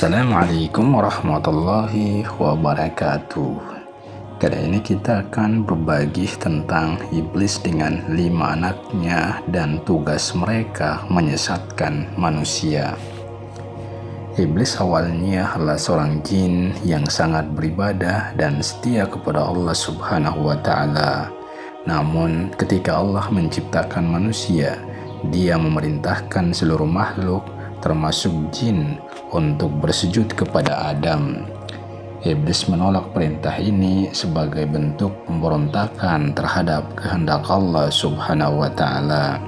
Assalamualaikum warahmatullahi wabarakatuh. Kali ini kita akan berbagi tentang iblis dengan 5 anaknya dan tugas mereka menyesatkan manusia. Iblis awalnya adalah seorang jin yang sangat beribadah dan setia kepada Allah Subhanahu wa Ta'ala. Namun, ketika Allah menciptakan manusia, Dia memerintahkan seluruh makhluk, termasuk jin, untuk bersujud kepada Adam. Iblis menolak perintah ini sebagai bentuk pemberontakan terhadap kehendak Allah Subhanahu wa Ta'ala.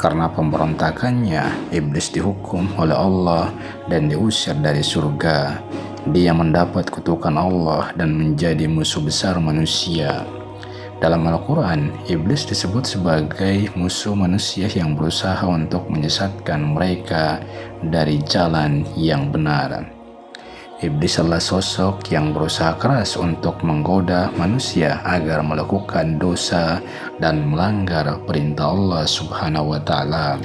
Karena pemberontakannya, iblis dihukum oleh Allah dan diusir dari surga. Dia mendapat kutukan Allah dan menjadi musuh besar manusia. Dalam Al-Quran, iblis disebut sebagai musuh manusia yang berusaha untuk menyesatkan mereka dari jalan yang benar. Iblis adalah sosok yang berusaha keras untuk menggoda manusia agar melakukan dosa dan melanggar perintah Allah Subhanahu wa Ta'ala.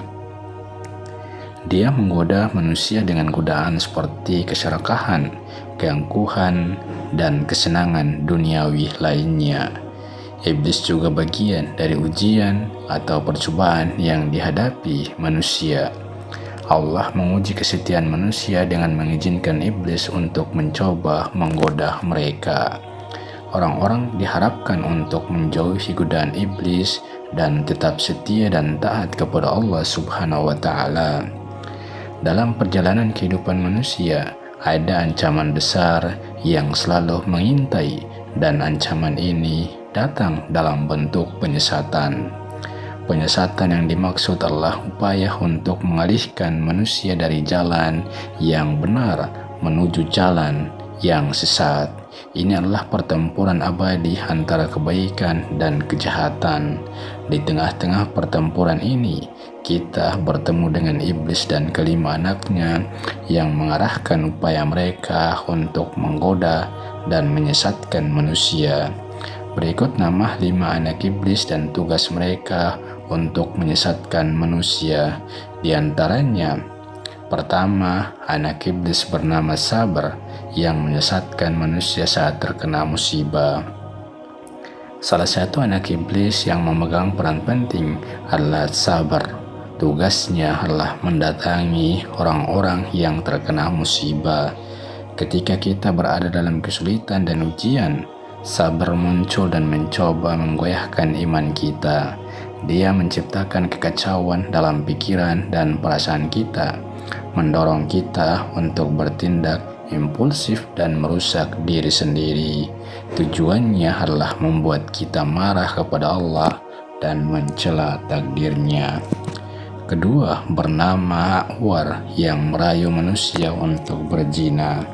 Dia menggoda manusia dengan godaan seperti keserakahan, keangkuhan, dan kesenangan duniawi lainnya. Iblis juga bagian dari ujian atau percobaan yang dihadapi manusia. Allah menguji kesetiaan manusia dengan mengizinkan iblis untuk mencoba menggoda mereka. Orang-orang diharapkan untuk menjauhi godaan iblis dan tetap setia dan taat kepada Allah Subhanahu wa Ta'ala. Dalam perjalanan kehidupan manusia, ada ancaman besar yang selalu mengintai, dan ancaman ini datang dalam bentuk penyesatan. Penyesatan yang dimaksud adalah upaya untuk mengalihkan manusia dari jalan yang benar menuju jalan yang sesat. Ini adalah pertempuran abadi antara kebaikan dan kejahatan. Di tengah-tengah pertempuran ini, kita bertemu dengan iblis dan kelima anaknya yang mengarahkan upaya mereka untuk menggoda dan menyesatkan manusia. Berikut nama 5 anak iblis dan tugas mereka untuk menyesatkan manusia. Di antaranya, pertama, anak iblis bernama Sabar yang menyesatkan manusia saat terkena musibah. Salah satu anak iblis yang memegang peran penting adalah Sabar. Tugasnya adalah mendatangi orang-orang yang terkena musibah. Ketika kita berada dalam kesulitan dan ujian, Sabar muncul dan mencoba menggoyahkan iman kita. Dia menciptakan kekacauan dalam pikiran dan perasaan kita, mendorong kita untuk bertindak impulsif dan merusak diri sendiri. Tujuannya adalah membuat kita marah kepada Allah dan mencela takdirnya. Kedua, bernama A'war yang merayu manusia untuk berzina.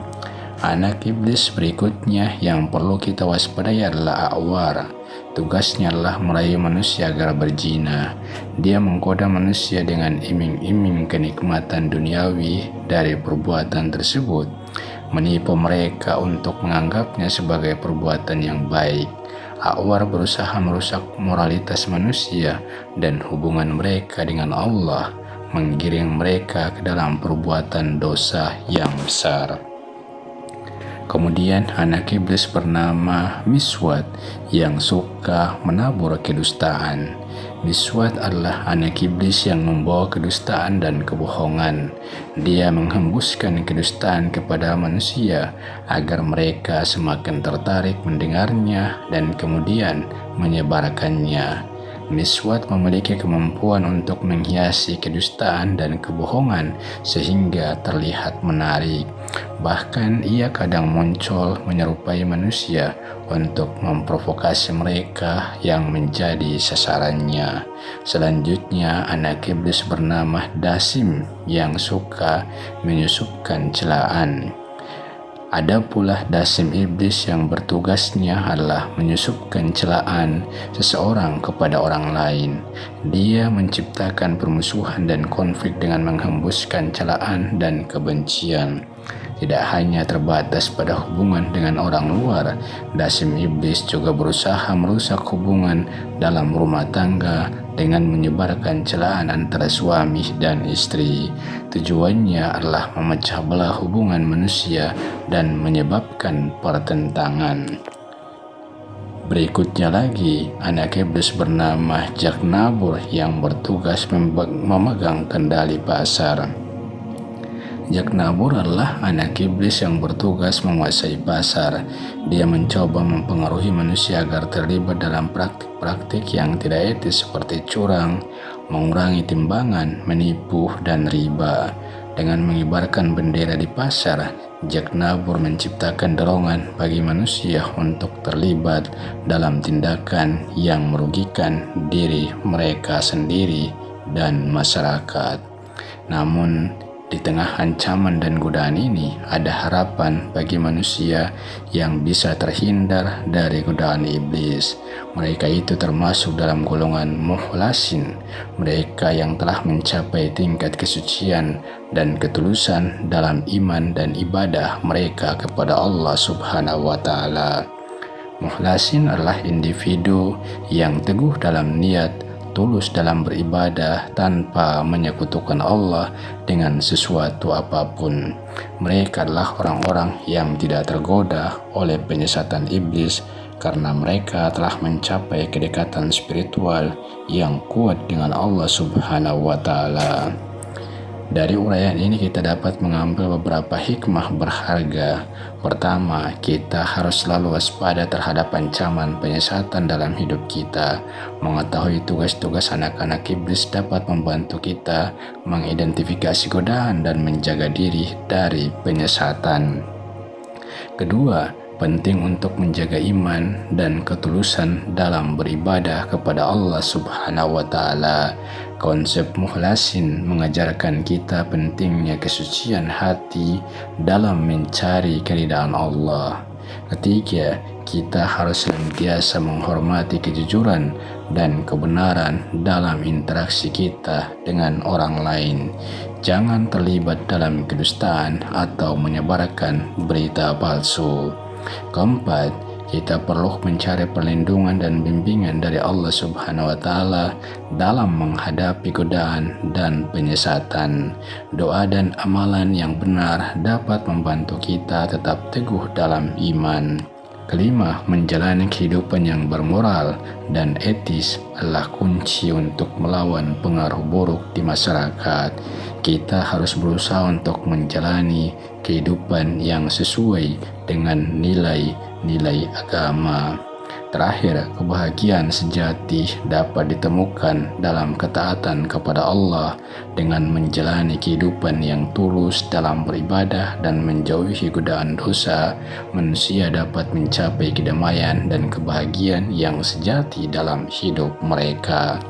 Anak iblis berikutnya yang perlu kita waspadai adalah A'war. Tugasnya adalah merayu manusia agar berzina. Dia menggoda manusia dengan iming-iming kenikmatan duniawi dari perbuatan tersebut, menipu mereka untuk menganggapnya sebagai perbuatan yang baik. A'war berusaha merusak moralitas manusia dan hubungan mereka dengan Allah, menggiring mereka ke dalam perbuatan dosa yang besar. Kemudian anak iblis bernama Miswat yang suka menabur kedustaan. Miswat adalah anak iblis yang membawa kedustaan dan kebohongan. Dia menghembuskan kedustaan kepada manusia agar mereka semakin tertarik mendengarnya dan kemudian menyebarkannya. Miswat memiliki kemampuan untuk menghiasi kedustaan dan kebohongan sehingga terlihat menarik. Bahkan ia kadang muncul menyerupai manusia untuk memprovokasi mereka yang menjadi sasarannya. Selanjutnya, anak iblis bernama Dasim yang suka menyusupkan celaan. Ada pula Dasim iblis yang bertugasnya adalah menyusupkan celaan seseorang kepada orang lain. Dia menciptakan permusuhan dan konflik dengan menghembuskan celaan dan kebencian. Tidak hanya terbatas pada hubungan dengan orang luar, Dasim iblis juga berusaha merusak hubungan dalam rumah tangga dengan menyebarkan celaan antara suami dan istri. Tujuannya adalah memecah belah hubungan manusia dan menyebabkan pertentangan. Berikutnya lagi, anak iblis bernama Jak Nabur yang bertugas memegang kendali pasar. Jak Nabur adalah anak iblis yang bertugas menguasai pasar. Dia mencoba mempengaruhi manusia agar terlibat dalam praktik-praktik yang tidak etis seperti curang, mengurangi timbangan, menipu, dan riba. Dengan mengibarkan bendera di pasar, Jak Nabur menciptakan dorongan bagi manusia untuk terlibat dalam tindakan yang merugikan diri mereka sendiri dan masyarakat. Namun, di tengah ancaman dan godaan ini, ada harapan bagi manusia yang bisa terhindar dari godaan iblis. Mereka itu termasuk dalam golongan mukhlasin, mereka yang telah mencapai tingkat kesucian dan ketulusan dalam iman dan ibadah mereka kepada Allah Subhanahu wa Ta'ala. Mukhlasin adalah individu yang teguh dalam niat, tulus dalam beribadah tanpa menyekutukan Allah dengan sesuatu apapun. Mereka adalah orang-orang yang tidak tergoda oleh penyesatan iblis karena mereka telah mencapai kedekatan spiritual yang kuat dengan Allah Subhanahu wa Ta'ala. Dari uraian ini kita dapat mengambil beberapa hikmah berharga. Pertama, kita harus selalu waspada terhadap ancaman penyesatan dalam hidup kita. Mengetahui tugas-tugas anak-anak iblis dapat membantu kita mengidentifikasi godaan dan menjaga diri dari penyesatan. Kedua, penting untuk menjaga iman dan ketulusan dalam beribadah kepada Allah Subhanahu wa Ta'ala. Konsep mukhlasin mengajarkan kita pentingnya kesucian hati dalam mencari keridhaan Allah. Ketiga, kita harus senantiasa menghormati kejujuran dan kebenaran dalam interaksi kita dengan orang lain. Jangan terlibat dalam kedustaan atau menyebarkan berita palsu. Keempat, kita perlu mencari perlindungan dan bimbingan dari Allah Subhanahu wa Ta'ala dalam menghadapi godaan dan penyesatan. Doa dan amalan yang benar dapat membantu kita tetap teguh dalam iman. Kelima, menjalani kehidupan yang bermoral dan etis adalah kunci untuk melawan pengaruh buruk di masyarakat. Kita harus berusaha untuk menjalani kehidupan yang sesuai dengan nilai-nilai agama. Terakhir, kebahagiaan sejati dapat ditemukan dalam ketaatan kepada Allah. Dengan menjalani kehidupan yang tulus dalam beribadah dan menjauhi godaan dosa, manusia dapat mencapai kedamaian dan kebahagiaan yang sejati dalam hidup mereka.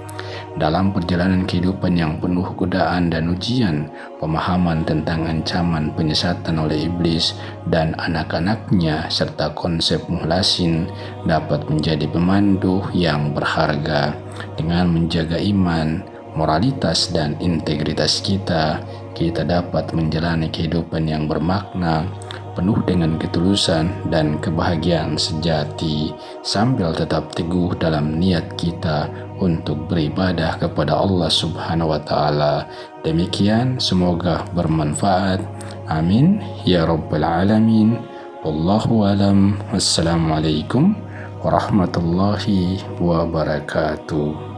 Dalam perjalanan kehidupan yang penuh godaan dan ujian, pemahaman tentang ancaman penyesatan oleh iblis dan anak-anaknya serta konsep mukhlasin dapat menjadi pemandu yang berharga. Dengan menjaga iman, moralitas, dan integritas kita dapat menjalani kehidupan yang bermakna, penuh dengan ketulusan dan kebahagiaan sejati, sambil tetap teguh dalam niat kita untuk beribadah kepada Allah Subhanahu wa Ta'ala. Demikian, semoga bermanfaat. Amin ya rabbal alamin. Wallahu alam. Wassalamualaikum warahmatullahi wabarakatuh.